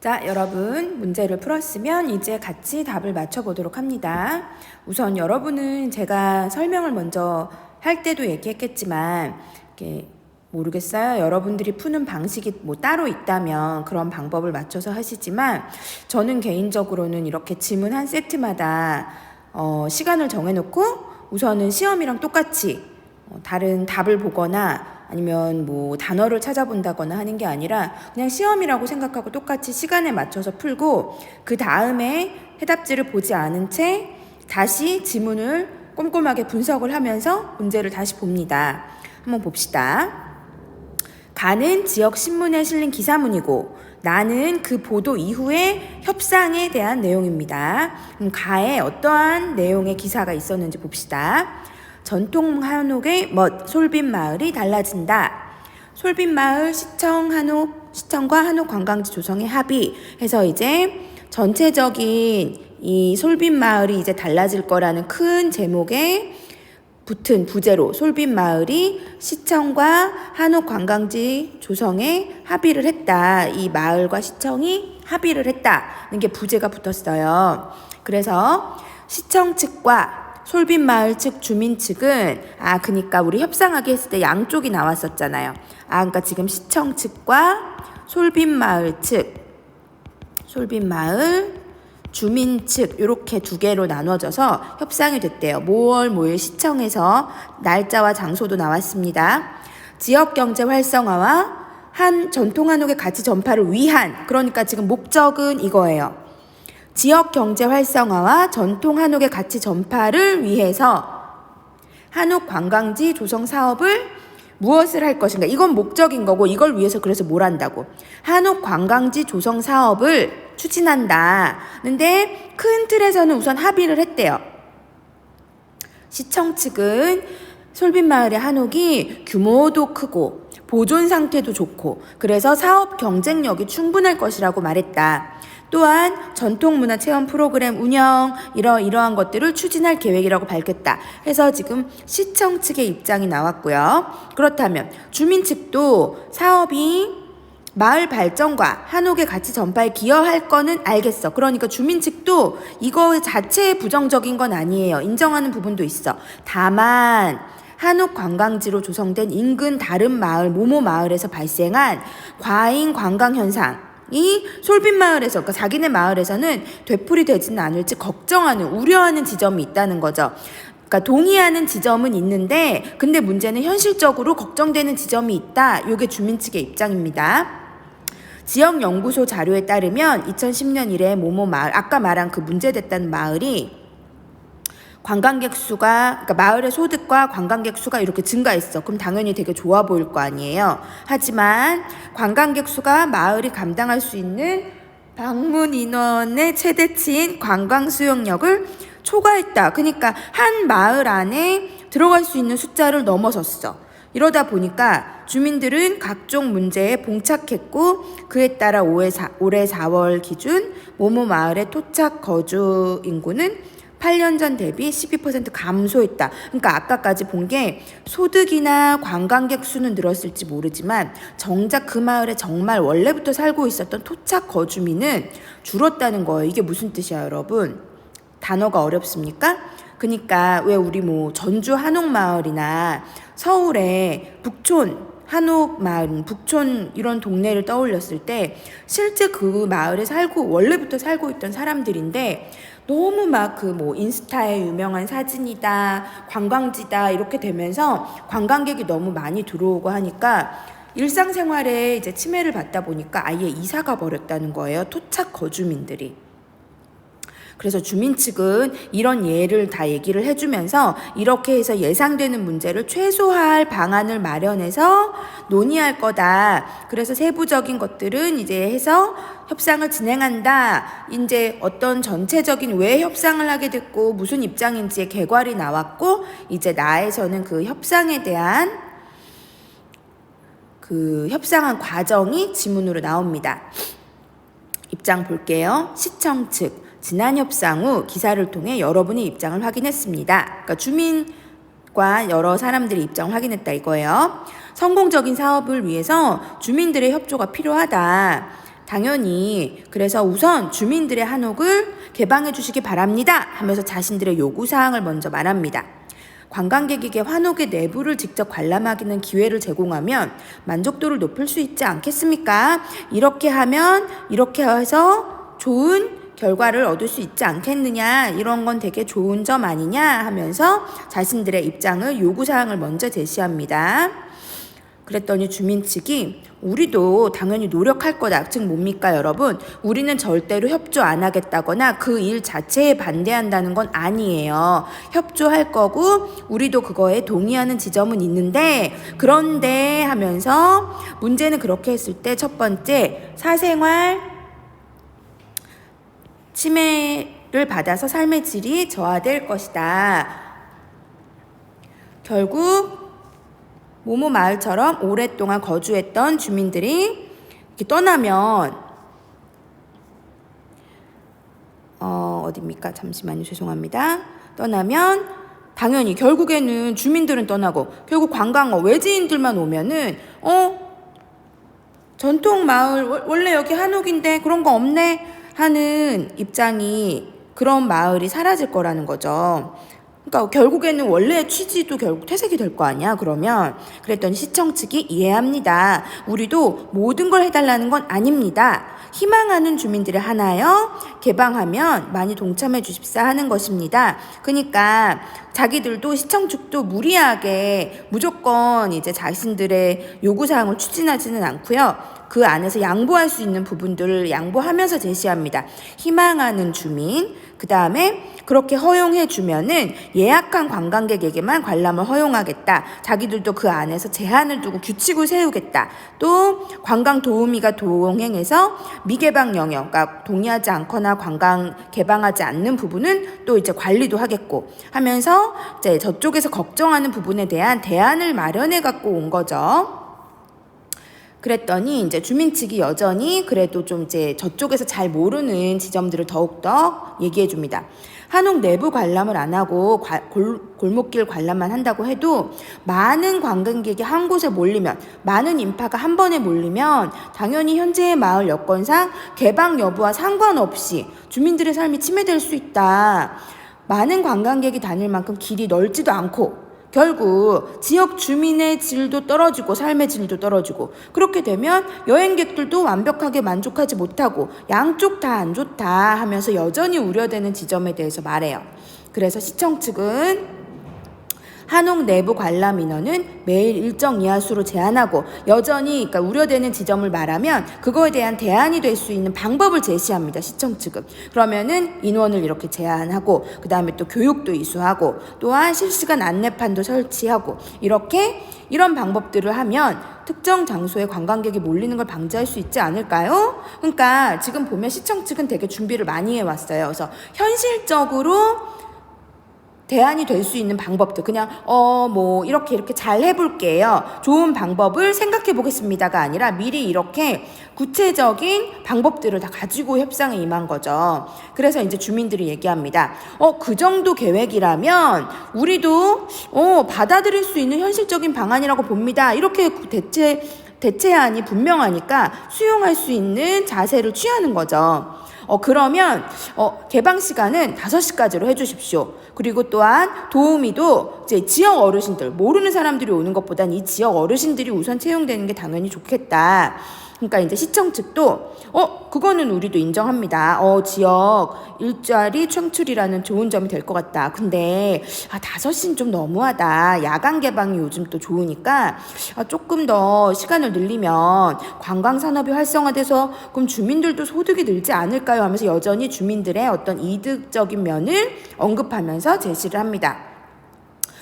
자, 여러분 문제를 풀었으면 이제 같이 답을 맞춰보도록 합니다. 우선 여러분은 제가 설명을 먼저 할 때도 얘기했겠지만 이렇게 모르겠어요. 여러분들이 푸는 방식이 뭐 따로 있다면 그런 방법을 맞춰서 하시지만 저는 개인적으로는 이렇게 지문 한 세트마다 시간을 정해놓고 우선은 시험이랑 똑같이 다른 답을 보거나 아니면 뭐 단어를 찾아본다거나 하는 게 아니라 그냥 시험이라고 생각하고 똑같이 시간에 맞춰서 풀고 그 다음에 해답지를 보지 않은 채 다시 지문을 꼼꼼하게 분석을 하면서 문제를 다시 봅니다. 한번 봅시다. 가는 지역 신문에 실린 기사문이고 나는 그 보도 이후에 협상에 대한 내용입니다. 그럼 가에 어떠한 내용의 기사가 있었는지 봅시다. 전통 한옥의 멋 솔빈 마을이 달라진다. 솔빈 마을 시청과 한옥 관광지 조성의 합의 해서 이제 전체적인 이 솔빈 마을이 이제 달라질 거라는 큰 제목에 붙은 부제로 솔빈 마을이 시청과 한옥 관광지 조성에 합의를 했다. 이 마을과 시청이 합의를 했다는 게 부제가 붙었어요. 그래서 시청 측과 솔빈 마을 측 주민 측은 그러니까 우리 협상하기 했을 때 양쪽이 나왔었잖아요. 그러니까 지금 시청 측과 솔빈 마을 측, 솔빈 마을 주민 측 이렇게 두 개로 나눠져서 협상이 됐대요. 모월 모일 시청에서 날짜와 장소도 나왔습니다. 지역 경제 활성화와 한 전통 한옥의 가치 전파를 위한, 그러니까 지금 목적은 이거예요. 지역 경제 활성화와 전통 한옥의 가치 전파를 위해서 한옥 관광지 조성 사업을 무엇을 할 것인가. 이건 목적인 거고 이걸 위해서 그래서 뭘 한다고. 한옥 관광지 조성 사업을 추진한다. 근데 큰 틀에서는 우선 합의를 했대요. 시청 측은 솔빈 마을의 한옥이 규모도 크고 보존 상태도 좋고 그래서 사업 경쟁력이 충분할 것이라고 말했다. 또한 전통문화 체험 프로그램 운영 이러한 것들을 추진할 계획이라고 밝혔다. 해서 지금 시청 측의 입장이 나왔고요. 그렇다면 주민 측도 사업이 마을 발전과 한옥의 가치 전파에 기여할 거는 알겠어. 그러니까 주민 측도 이거 자체에 부정적인 건 아니에요. 인정하는 부분도 있어. 다만 한옥 관광지로 조성된 인근 다른 마을 모모 마을에서 발생한 과잉 관광 현상 이 솔빈 마을에서, 그러니까 자기네 마을에서는 되풀이되지는 않을지 걱정하는, 우려하는 지점이 있다는 거죠. 그러니까 동의하는 지점은 있는데 근데 문제는 현실적으로 걱정되는 지점이 있다. 이게 주민 측의 입장입니다. 지역연구소 자료에 따르면 2010년 이래 모모 마을, 아까 말한 그 문제됐다는 마을이 관광객 수가, 그러니까 마을의 소득과 관광객 수가 이렇게 증가했어. 그럼 당연히 되게 좋아 보일 거 아니에요. 하지만 관광객 수가 마을이 감당할 수 있는 방문 인원의 최대치인 관광 수용력을 초과했다. 그러니까 한 마을 안에 들어갈 수 있는 숫자를 넘어섰어. 이러다 보니까 주민들은 각종 문제에 봉착했고 그에 따라 올해 4월 기준 모모 마을의 토착 거주 인구는 8년 전 대비 12% 감소했다. 그러니까 아까까지 본 게 소득이나 관광객 수는 늘었을지 모르지만 정작 그 마을에 정말 원래부터 살고 있었던 토착 거주민은 줄었다는 거예요. 이게 무슨 뜻이야, 여러분? 단어가 어렵습니까? 그러니까 왜 우리 뭐 전주 한옥마을이나 서울의 북촌 한옥마을, 북촌 이런 동네를 떠올렸을 때 실제 그 마을에 원래부터 살고 있던 사람들인데 너무 막 그 뭐 인스타에 유명한 사진이다, 관광지다 이렇게 되면서 관광객이 너무 많이 들어오고 하니까 일상생활에 이제 침해를 받다 보니까 아예 이사가 버렸다는 거예요. 토착 거주민들이. 그래서 주민 측은 이런 예를 다 얘기를 해주면서 이렇게 해서 예상되는 문제를 최소화할 방안을 마련해서 논의할 거다. 그래서 세부적인 것들은 이제 해서 협상을 진행한다. 이제 어떤 전체적인 왜 협상을 하게 됐고 무슨 입장인지의 개괄이 나왔고 이제 나에서는 그 협상에 대한 그 협상한 과정이 지문으로 나옵니다. 입장 볼게요. 시청 측. 지난 협상 후 기사를 통해 여러분의 입장을 확인했습니다. 그러니까 주민과 여러 사람들의 입장을 확인했다 이거예요. 성공적인 사업을 위해서 주민들의 협조가 필요하다. 당연히 그래서 우선 주민들의 한옥을 개방해 주시기 바랍니다 하면서 자신들의 요구사항을 먼저 말합니다. 관광객에게 한옥의 내부를 직접 관람하기는 기회를 제공하면 만족도를 높일 수 있지 않겠습니까? 이렇게 하면 이렇게 해서 좋은 결과를 얻을 수 있지 않겠느냐, 이런 건 되게 좋은 점 아니냐 하면서 자신들의 입장을 요구사항을 먼저 제시합니다. 그랬더니 주민 측이 우리도 당연히 노력할 거다. 즉 뭡니까 여러분? 우리는 절대로 협조 안 하겠다거나 그 일 자체에 반대한다는 건 아니에요. 협조할 거고 우리도 그거에 동의하는 지점은 있는데, 그런데 하면서 문제는 그렇게 했을 때 첫 번째, 사생활 침해를 받아서 삶의 질이 저하될 것이다. 결국 모모 마을처럼 오랫동안 거주했던 주민들이 이렇게 떠나면 어디입니까? 잠시만요. 죄송합니다. 떠나면 당연히 결국에는 주민들은 떠나고 결국 관광업 외지인들만 오면은 전통 마을 원래 여기 한옥인데 그런 거 없네 하는 입장이, 그런 마을이 사라질 거라는 거죠. 그러니까 결국에는 원래의 취지도 결국 퇴색이 될 거 아니야. 그랬더니 시청 측이 이해합니다. 우리도 모든 걸 해달라는 건 아닙니다. 희망하는 주민들을 하나여 개방하면 많이 동참해 주십사 하는 것입니다. 그러니까 자기들도 시청 측도 무리하게 무조건 이제 자신들의 요구사항을 추진하지는 않고요. 그 안에서 양보할 수 있는 부분들을 양보하면서 제시합니다. 희망하는 주민, 그 다음에 그렇게 허용해 주면은 예약한 관광객에게만 관람을 허용하겠다. 자기들도 그 안에서 제한을 두고 규칙을 세우겠다. 또 관광 도우미가 동행해서 미개방 영역, 그러니까 동의하지 않거나 관광 개방하지 않는 부분은 또 이제 관리도 하겠고 하면서 이제 저쪽에서 걱정하는 부분에 대한 대안을 마련해 갖고 온 거죠. 그랬더니 이제 주민 측이 여전히 그래도 좀 이제 저쪽에서 잘 모르는 지점들을 더욱더 얘기해 줍니다. 한옥 내부 관람을 안 하고 골목길 관람만 한다고 해도 많은 관광객이 한 곳에 몰리면, 많은 인파가 한 번에 몰리면 당연히 현재의 마을 여건상 개방 여부와 상관없이 주민들의 삶이 침해될 수 있다. 많은 관광객이 다닐 만큼 길이 넓지도 않고 결국 지역 주민의 질도 떨어지고 삶의 질도 떨어지고, 그렇게 되면 여행객들도 완벽하게 만족하지 못하고 양쪽 다 안 좋다 하면서 여전히 우려되는 지점에 대해서 말해요. 그래서 시청 측은 한옥 내부 관람 인원은 매일 일정 이하 수로 제한하고, 여전히 그러니까 우려되는 지점을 말하면 그거에 대한 대안이 될 수 있는 방법을 제시합니다. 시청 측은. 그러면은 인원을 이렇게 제한하고, 그 다음에 또 교육도 이수하고, 또한 실시간 안내판도 설치하고, 이런 방법들을 하면 특정 장소에 관광객이 몰리는 걸 방지할 수 있지 않을까요? 그러니까 지금 보면 시청 측은 되게 준비를 많이 해왔어요. 그래서 현실적으로 대안이 될 수 있는 방법도 그냥 이렇게 잘 해볼게요. 좋은 방법을 생각해 보겠습니다가 아니라 미리 이렇게 구체적인 방법들을 다 가지고 협상에 임한 거죠. 그래서 이제 주민들이 얘기합니다. 그 정도 계획이라면 우리도 받아들일 수 있는 현실적인 방안이라고 봅니다. 이렇게 대체안이 분명하니까 수용할 수 있는 자세를 취하는 거죠. 그러면 개방 시간은 5시까지로 해주십시오. 그리고 또한 도우미도 이제 지역 어르신들, 모르는 사람들이 오는 것보단 이 지역 어르신들이 우선 채용되는 게 당연히 좋겠다. 그러니까 이제 시청 측도 그거는 우리도 인정합니다. 지역 일자리 창출이라는 좋은 점이 될 것 같다. 근데 5시는 좀 너무하다. 야간 개방이 요즘 또 좋으니까 조금 더 시간을 늘리면 관광 산업이 활성화돼서 그럼 주민들도 소득이 늘지 않을까요? 하면서 여전히 주민들의 어떤 이득적인 면을 언급하면서 제시를 합니다.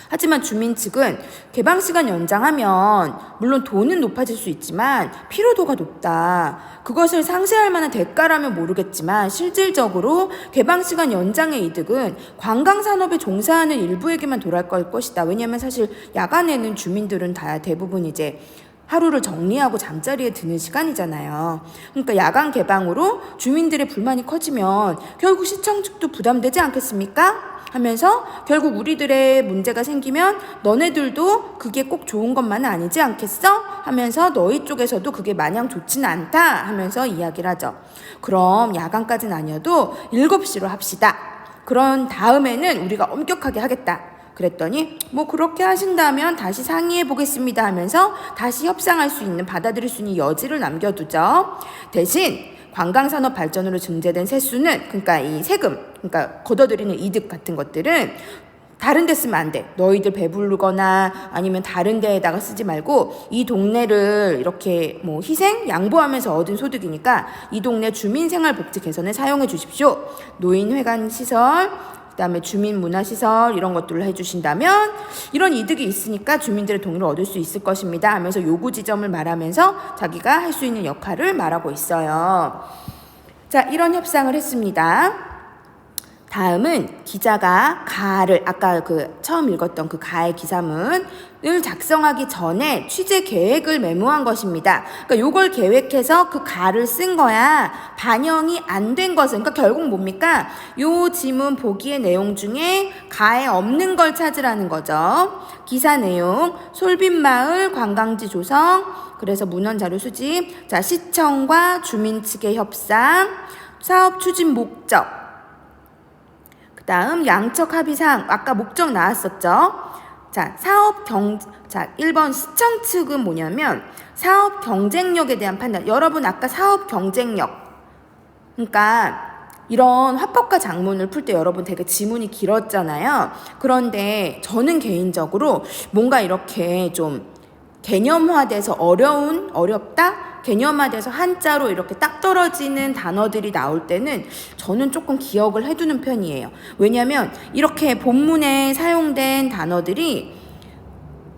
하지만 주민 측은 개방 시간 연장하면 물론 돈은 높아질 수 있지만 피로도가 높다. 그것을 상쇄할 만한 대가라면 모르겠지만 실질적으로 개방 시간 연장의 이득은 관광 산업에 종사하는 일부에게만 돌아갈 것이다. 왜냐하면 사실 야간에는 주민들은 다 대부분 이제 하루를 정리하고 잠자리에 드는 시간이잖아요. 그러니까 야간 개방으로 주민들의 불만이 커지면 결국 시청 측도 부담되지 않겠습니까? 하면서 결국 우리들의 문제가 생기면 너네들도 그게 꼭 좋은 것만은 아니지 않겠어? 하면서 너희 쪽에서도 그게 마냥 좋지는 않다 하면서 이야기를 하죠. 그럼 야간까지는 아니어도 7시로 합시다. 그런 다음에는 우리가 엄격하게 하겠다. 그랬더니 뭐 그렇게 하신다면 다시 상의해 보겠습니다 하면서 다시 협상할 수 있는, 받아들일 수 있는 여지를 남겨두죠. 대신 관광산업 발전으로 증대된 세수는, 그러니까 이 세금, 그러니까 걷어들이는 이득 같은 것들은 다른 데 쓰면 안 돼. 너희들 배부르거나 아니면 다른 데에다가 쓰지 말고 이 동네를 이렇게 뭐 희생, 양보하면서 얻은 소득이니까 이 동네 주민생활복지 개선에 사용해 주십시오. 노인회관 시설, 그다음에 주민문화시설 이런 것들을 해주신다면 이런 이득이 있으니까 주민들의 동의를 얻을 수 있을 것입니다 하면서 요구 지점을 말하면서 자기가 할 수 있는 역할을 말하고 있어요. 자, 이런 협상을 했습니다. 다음은 기자가 가를, 아까 그 처음 읽었던 그 가의 기사문을 작성하기 전에 취재 계획을 메모한 것입니다. 그러니까 요걸 계획해서 그 가를 쓴 거야. 반영이 안 된 것은, 그러니까 결국 뭡니까? 요 지문 보기의 내용 중에 가에 없는 걸 찾으라는 거죠. 기사 내용, 솔빈마을 관광지 조성, 그래서 문헌 자료 수집, 자, 시청과 주민 측의 협상, 사업 추진 목적, 다음 양척 합의사항, 아까 목적 나왔었죠. 자, 자, 1번 시청 측은 뭐냐면 사업 경쟁력에 대한 판단. 여러분 아까 사업 경쟁력, 그러니까 이런 화법과 작문을 풀 때 여러분 되게 지문이 길었잖아요. 그런데 저는 개인적으로 뭔가 이렇게 좀 개념화돼서 어렵다? 개념화돼서 한자로 이렇게 딱 떨어지는 단어들이 나올 때는 저는 조금 기억을 해두는 편이에요. 왜냐하면 이렇게 본문에 사용된 단어들이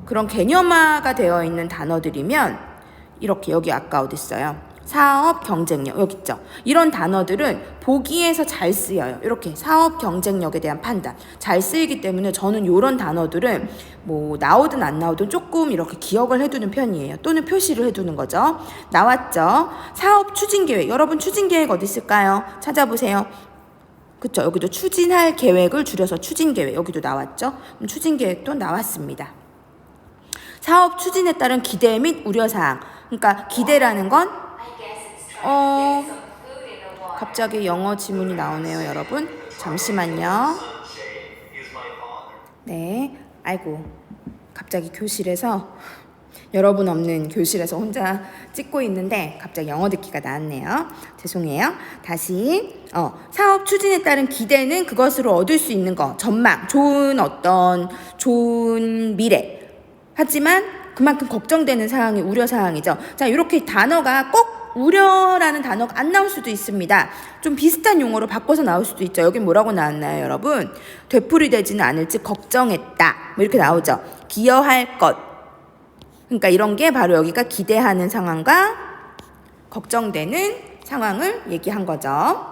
그런 개념화가 되어 있는 단어들이면 이렇게, 여기 아까 어디 있어요? 사업 경쟁력, 여기 있죠. 이런 단어들은 보기에서 잘 쓰여요. 이렇게 사업 경쟁력에 대한 판단 잘 쓰이기 때문에 저는 이런 단어들은 뭐 나오든 안 나오든 조금 이렇게 기억을 해두는 편이에요. 또는 표시를 해두는 거죠. 나왔죠. 사업 추진계획, 여러분 추진계획 어디 있을까요? 찾아보세요. 그쵸, 여기도 추진할 계획을 줄여서 추진계획, 여기도 나왔죠. 추진계획도 나왔습니다. 사업 추진에 따른 기대 및 우려사항, 그러니까 기대라는 건 갑자기 영어 지문이 나오네요, 여러분. 잠시만요. 네, 아이고, 갑자기 교실에서, 여러분 없는 교실에서 혼자 찍고 있는데 갑자기 영어 듣기가 나왔네요. 죄송해요. 다시, 사업 추진에 따른 기대는 그것으로 얻을 수 있는 거, 전망, 좋은 미래. 하지만 그만큼 걱정되는 사항이 우려사항이죠. 자, 이렇게 단어가 꼭 우려라는 단어가 안 나올 수도 있습니다. 좀 비슷한 용어로 바꿔서 나올 수도 있죠. 여기 뭐라고 나왔나요, 여러분? 되풀이되지는 않을지 걱정했다. 뭐 이렇게 나오죠. 기여할 것. 그러니까 이런 게 바로 여기가 기대하는 상황과 걱정되는 상황을 얘기한 거죠.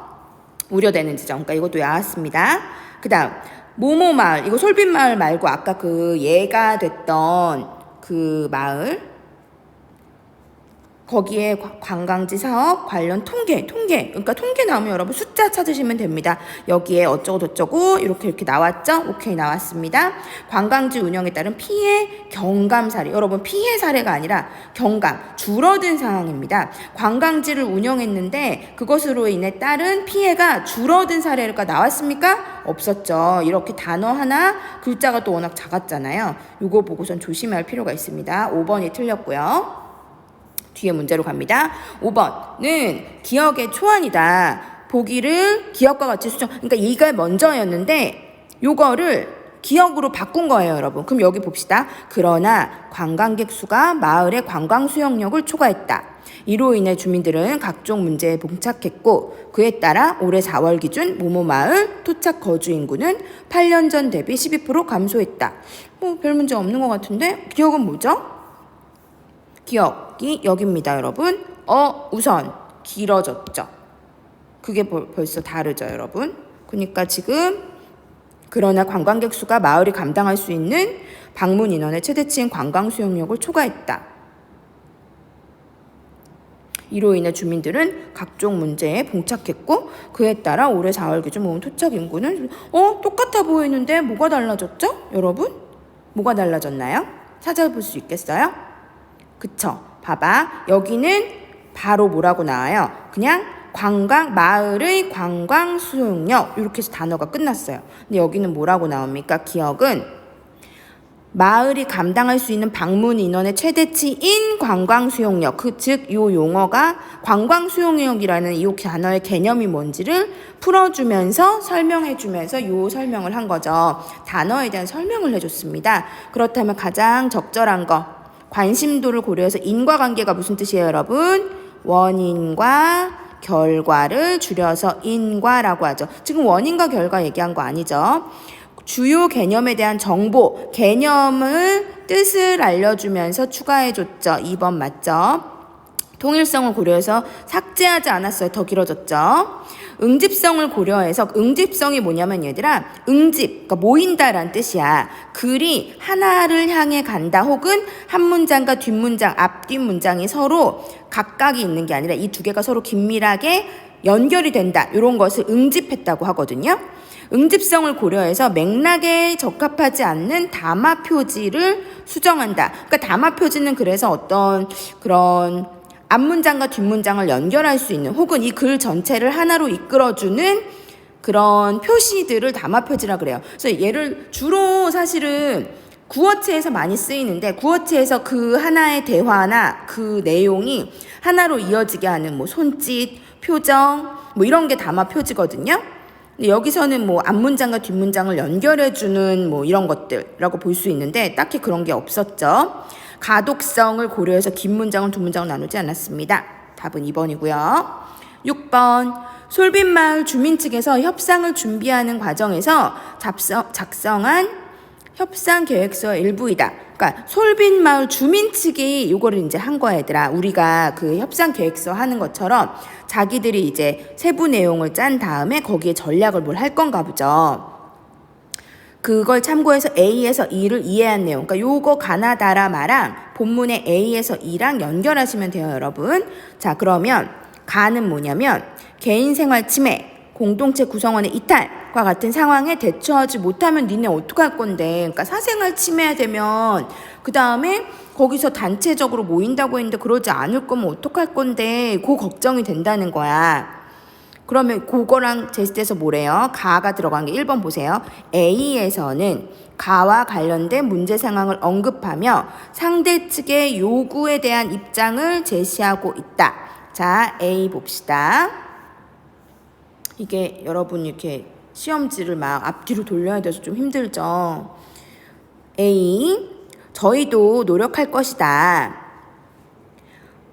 우려되는 지점. 그러니까 이것도 나왔습니다. 그 다음 모모마을, 이거 솔빈마을 말고 아까 그 예가 됐던 그 마을, 거기에 관광지 사업 관련 통계, 그러니까 통계 나오면 여러분 숫자 찾으시면 됩니다. 여기에 어쩌고저쩌고 이렇게 나왔죠? 오케이, 나왔습니다. 관광지 운영에 따른 피해 경감 사례, 여러분 피해 사례가 아니라 경감, 줄어든 상황입니다. 관광지를 운영했는데 그것으로 인해 따른 피해가 줄어든 사례가 나왔습니까? 없었죠. 이렇게 단어 하나, 글자가 또 워낙 작았잖아요. 이거 보고선 조심할 필요가 있습니다. 5번이 틀렸고요. 뒤에 문제로 갑니다. 5번은 기억의 초안이다. 보기를 기억과 같이 수정. 그러니까 이가 먼저였는데 요거를 기억으로 바꾼 거예요, 여러분. 그럼 여기 봅시다. 그러나 관광객 수가 마을의 관광 수용력을 초과했다. 이로 인해 주민들은 각종 문제에 봉착했고 그에 따라 올해 4월 기준 모모마을 토착 거주 인구는 8년 전 대비 12% 감소했다. 뭐 별 문제 없는 것 같은데 기억은 뭐죠? 기억이 여기입니다, 여러분. 우선 길어졌죠. 그게 벌써 다르죠, 여러분. 그러니까 지금 그러나 관광객 수가 마을이 감당할 수 있는 방문 인원의 최대치인 관광 수용력을 초과했다. 이로 인해 주민들은 각종 문제에 봉착했고 그에 따라 올해 4월 기준 모금 토착 인구는 똑같아 보이는데 뭐가 달라졌죠? 여러분? 뭐가 달라졌나요? 찾아볼 수 있겠어요? 그쵸? 봐봐. 여기는 바로 뭐라고 나와요? 그냥 마을의 관광 수용력 이렇게 해서 단어가 끝났어요. 근데 여기는 뭐라고 나옵니까? 기억은 마을이 감당할 수 있는 방문 인원의 최대치인 관광 수용력, 즉 이 용어가 관광 수용력이라는 이 단어의 개념이 뭔지를 풀어주면서 설명해주면서 이 설명을 한 거죠. 단어에 대한 설명을 해줬습니다. 그렇다면 가장 적절한 거, 관심도를 고려해서 인과관계가 무슨 뜻이에요, 여러분? 원인과 결과를 줄여서 인과라고 하죠. 지금 원인과 결과 얘기한 거 아니죠? 주요 개념에 대한 정보, 개념을 뜻을 알려주면서 추가해줬죠. 2번 맞죠? 통일성을 고려해서 삭제하지 않았어요. 더 길어졌죠? 응집성을 고려해서 응집성이 뭐냐면 얘들아 응집, 그러니까 모인다라는 뜻이야. 글이 하나를 향해 간다 혹은 한 문장과 뒷문장, 앞뒷 문장이 서로 각각이 있는 게 아니라 이 두 개가 서로 긴밀하게 연결이 된다. 이런 것을 응집했다고 하거든요. 응집성을 고려해서 맥락에 적합하지 않는 담화 표지를 수정한다. 그러니까 담화 표지는 그래서 어떤 그런 앞문장과 뒷문장을 연결할 수 있는 혹은 이 글 전체를 하나로 이끌어주는 그런 표시들을 담화 표지라 그래요. 그래서 얘를 주로 사실은 구어체에서 많이 쓰이는데 구어체에서 그 하나의 대화나 그 내용이 하나로 이어지게 하는 뭐 손짓, 표정 뭐 이런 게 담화 표지거든요. 근데 여기서는 뭐 앞문장과 뒷문장을 연결해주는 뭐 이런 것들이라고 볼 수 있는데 딱히 그런 게 없었죠. 가독성을 고려해서 긴 문장을 두 문장을 나누지 않았습니다. 답은 2번이고요. 6번 솔빈마을 주민 측에서 협상을 준비하는 과정에서 작성한 협상계획서의 일부이다. 그러니까 솔빈마을 주민 측이 요거를 이제 한 거야 얘들아. 우리가 그 협상계획서 하는 것처럼 자기들이 이제 세부 내용을 짠 다음에 거기에 전략을 뭘 할 건가 보죠. 그걸 참고해서 A에서 E를 이해한 내용. 그러니까 요거 가나다라마랑 본문의 A에서 E랑 연결하시면 돼요, 여러분. 자, 그러면 가는 뭐냐면 개인생활 침해, 공동체 구성원의 이탈과 같은 상황에 대처하지 못하면 니네 어떡할 건데. 그러니까 사생활 침해되면 그 다음에 거기서 단체적으로 모인다고 했는데 그러지 않을 거면 어떡할 건데. 그 걱정이 된다는 거야. 그러면 그거랑 제시돼서 뭐래요? 가가 들어간 게 1번 보세요. A에서는 가와 관련된 문제 상황을 언급하며 상대 측의 요구에 대한 입장을 제시하고 있다. 자, A 봅시다. 이게 여러분 이렇게 시험지를 막 앞뒤로 돌려야 돼서 좀 힘들죠. A, 저희도 노력할 것이다.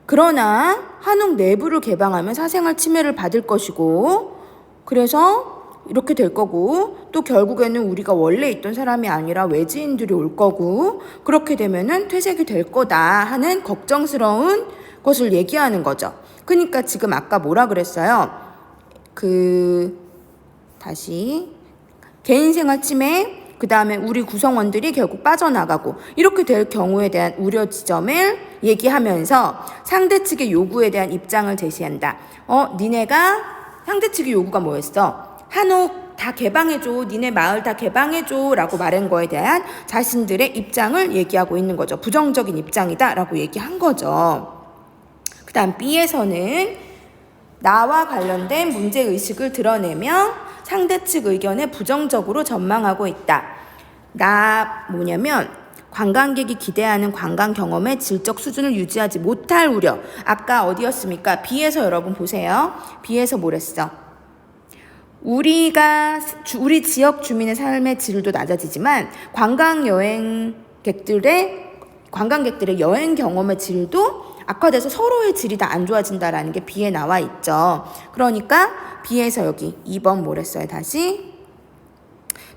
그러나 한옥 내부를 개방하면 사생활 침해를 받을 것이고 그래서 이렇게 될 거고 또 결국에는 우리가 원래 있던 사람이 아니라 외지인들이 올 거고 그렇게 되면은 퇴색이 될 거다 하는 걱정스러운 것을 얘기하는 거죠. 그러니까 지금 아까 뭐라 그랬어요? 다시 개인생활 침해 그 다음에 우리 구성원들이 결국 빠져나가고 이렇게 될 경우에 대한 우려 지점을 얘기하면서 상대 측의 요구에 대한 입장을 제시한다. 니네가 상대 측의 요구가 뭐였어? 한옥 다 개방해줘. 니네 마을 다 개방해줘. 라고 말한 거에 대한 자신들의 입장을 얘기하고 있는 거죠. 부정적인 입장이다. 라고 얘기한 거죠. 그 다음 B에서는 나와 관련된 문제의식을 드러내며 상대 측 의견에 부정적으로 전망하고 있다. 나 뭐냐면 관광객이 기대하는 관광 경험의 질적 수준을 유지하지 못할 우려. 아까 어디였습니까? B에서 여러분 보세요. B에서 뭐랬어? 우리 지역 주민의 삶의 질도 낮아지지만 관광객들의 여행 경험의 질도 악화돼서 서로의 질이 다 안 좋아진다라는 게 B에 나와 있죠. 그러니까 B에서 여기 2번 뭐랬어요? 다시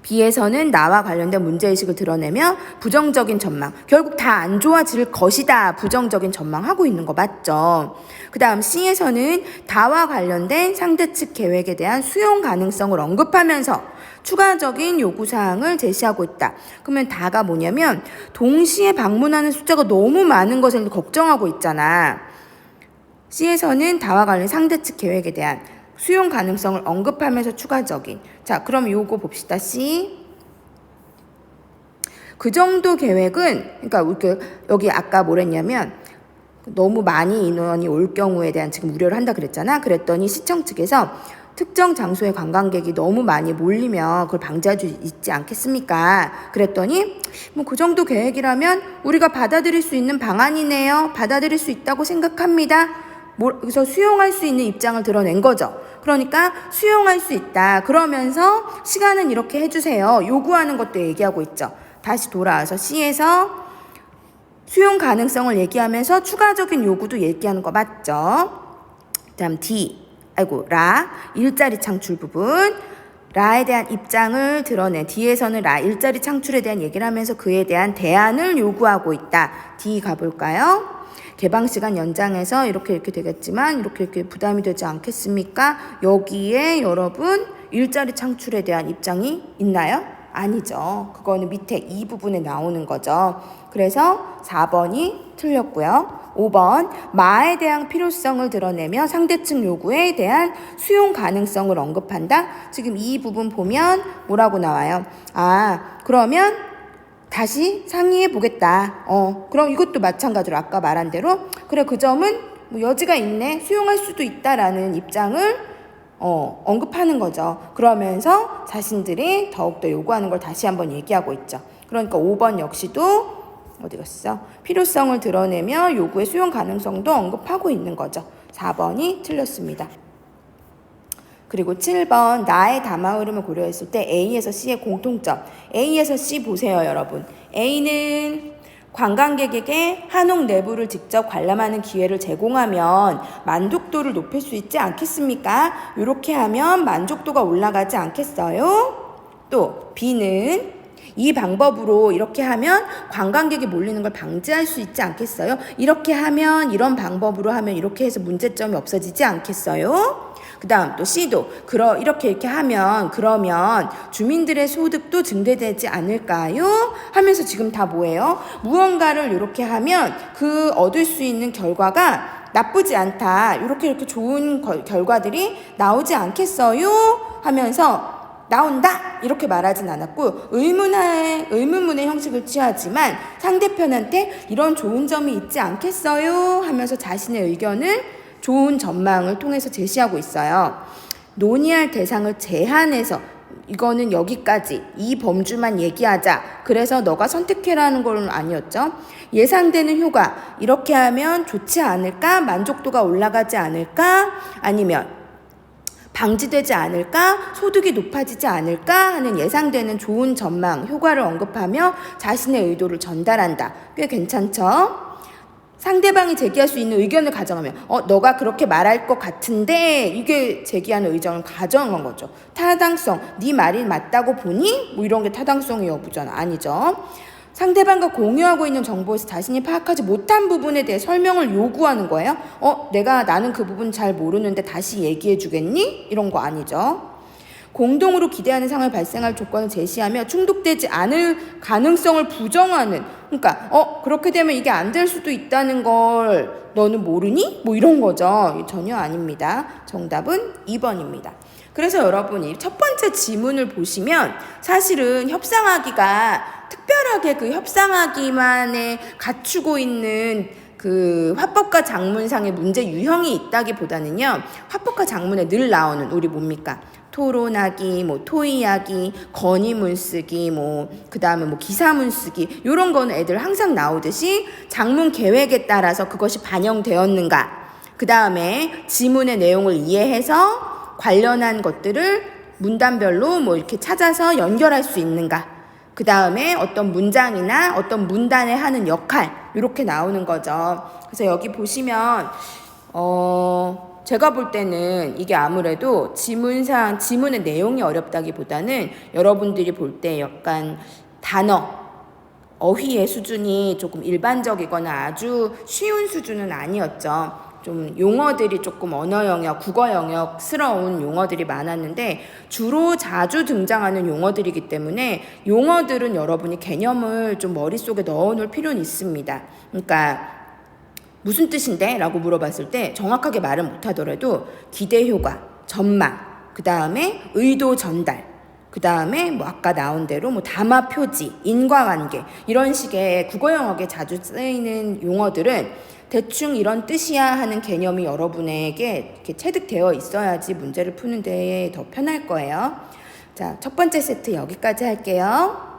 B에서는 나와 관련된 문제의식을 드러내며 부정적인 전망, 결국 다 안 좋아질 것이다 부정적인 전망하고 있는 거 맞죠? 그 다음 C에서는 다와 관련된 상대 측 계획에 대한 수용 가능성을 언급하면서 추가적인 요구사항을 제시하고 있다. 그러면 다가 뭐냐면 동시에 방문하는 숫자가 너무 많은 것을 걱정하고 있잖아. C에서는 다와 관련 상대 측 계획에 대한 수용 가능성을 언급하면서 추가적인. 자, 그럼 요거 봅시다. C. 그 정도 계획은, 그러니까 여기 아까 뭐랬냐면 너무 많이 인원이 올 경우에 대한 지금 우려를 한다 그랬잖아. 그랬더니 시청 측에서 특정 장소에 관광객이 너무 많이 몰리면 그걸 방지할 수 있지 않겠습니까? 그랬더니 뭐 그 정도 계획이라면 우리가 받아들일 수 있는 방안이네요. 받아들일 수 있다고 생각합니다. 그래서 수용할 수 있는 입장을 드러낸 거죠. 그러니까 수용할 수 있다. 그러면서 시간은 이렇게 해주세요. 요구하는 것도 얘기하고 있죠. 다시 돌아와서 C에서 수용 가능성을 얘기하면서 추가적인 요구도 얘기하는 거 맞죠? 다음 D. 라. 일자리 창출 부분. 라에 대한 입장을 드러내. D에서는 라 일자리 창출에 대한 얘기를 하면서 그에 대한 대안을 요구하고 있다. D 가볼까요? 개방 시간 연장해서 이렇게 되겠지만 이렇게 부담이 되지 않겠습니까? 여기에 여러분 일자리 창출에 대한 입장이 있나요? 아니죠. 그거는 밑에 이 부분에 나오는 거죠. 그래서 4번이 틀렸고요. 5번 마에 대한 필요성을 드러내며 상대측 요구에 대한 수용 가능성을 언급한다. 지금 이 부분 보면 뭐라고 나와요? 그러면 다시 상의해 보겠다. 그럼 이것도 마찬가지로 아까 말한 대로 그래 그 점은 뭐 여지가 있네. 수용할 수도 있다라는 입장을 언급하는 거죠. 그러면서 자신들이 더욱더 요구하는 걸 다시 한번 얘기하고 있죠. 그러니까 5번 역시도 어디 갔어? 필요성을 드러내며 요구의 수용 가능성도 언급하고 있는 거죠. 4번이 틀렸습니다. 그리고 7번 나의 담화 흐름을 고려했을 때 A에서 C의 공통점. A에서 C 보세요, 여러분. A는 관광객에게 한옥 내부를 직접 관람하는 기회를 제공하면 만족도를 높일 수 있지 않겠습니까? 이렇게 하면 만족도가 올라가지 않겠어요? 또 B는 이 방법으로 이렇게 하면 관광객이 몰리는 걸 방지할 수 있지 않겠어요? 이렇게 하면 이런 방법으로 하면 이렇게 해서 문제점이 없어지지 않겠어요? 그 다음 또 C도 이렇게 하면 그러면 주민들의 소득도 증대되지 않을까요? 하면서 지금 다 뭐예요? 무언가를 이렇게 하면 그 얻을 수 있는 결과가 나쁘지 않다. 이렇게 좋은 결과들이 나오지 않겠어요? 하면서 나온다 이렇게 말하진 않았고 의문문의 형식을 취하지만 상대편한테 이런 좋은 점이 있지 않겠어요? 하면서 자신의 의견을 좋은 전망을 통해서 제시하고 있어요. 논의할 대상을 제한해서 이거는 여기까지 이 범주만 얘기하자. 그래서 너가 선택해라는 건 아니었죠. 예상되는 효과 이렇게 하면 좋지 않을까? 만족도가 올라가지 않을까? 아니면 방지되지 않을까? 소득이 높아지지 않을까? 하는 예상되는 좋은 전망, 효과를 언급하며 자신의 의도를 전달한다. 꽤 괜찮죠? 상대방이 제기할 수 있는 의견을 가정하면 너가 그렇게 말할 것 같은데 이게 제기하는 의견을 가정한 거죠. 타당성, 네 말이 맞다고 보니? 뭐 이런 게 타당성의 여부잖아. 아니죠. 상대방과 공유하고 있는 정보에서 자신이 파악하지 못한 부분에 대해 설명을 요구하는 거예요. 나는 그 부분 잘 모르는데 다시 얘기해 주겠니? 이런 거 아니죠. 공동으로 기대하는 상황이 발생할 조건을 제시하며 충족되지 않을 가능성을 부정하는. 그러니까 그렇게 되면 이게 안 될 수도 있다는 걸 너는 모르니? 뭐 이런 거죠. 전혀 아닙니다. 정답은 2번입니다. 그래서 여러분이 첫 번째 지문을 보시면 사실은 협상하기가 특별하게 그 협상하기만에 갖추고 있는 그 화법과 장문상의 문제 유형이 있다기보다는요. 화법과 장문에 늘 나오는 우리 뭡니까? 토론하기, 뭐 토의하기, 건의문 쓰기, 그 다음에 기사문 쓰기 이런 거는 애들 항상 나오듯이 장문 계획에 따라서 그것이 반영되었는가. 그 다음에 지문의 내용을 이해해서 관련한 것들을 문단별로 이렇게 찾아서 연결할 수 있는가. 그 다음에 어떤 문장이나 어떤 문단에 하는 역할 이렇게 나오는 거죠. 그래서 여기 보시면 제가 볼 때는 이게 아무래도 지문의 내용이 어렵다기보다는 여러분들이 볼 때 약간 어휘의 수준이 조금 일반적이거나 아주 쉬운 수준은 아니었죠. 좀 용어들이 조금 언어 영역, 국어 영역스러운 용어들이 많았는데 주로 자주 등장하는 용어들이기 때문에 용어들은 여러분이 개념을 좀 머릿속에 넣어놓을 필요는 있습니다. 그러니까 무슨 뜻인데? 라고 물어봤을 때 정확하게 말은 못하더라도 기대 효과, 전망, 그 다음에 의도 전달, 그 다음에 뭐 아까 나온 대로 뭐 담화 표지, 인과관계 이런 식의 국어 영역에 자주 쓰이는 용어들은 대충 이런 뜻이야 하는 개념이 여러분에게 이렇게 체득되어 있어야지 문제를 푸는 데 더 편할 거예요. 자, 첫 번째 세트 여기까지 할게요.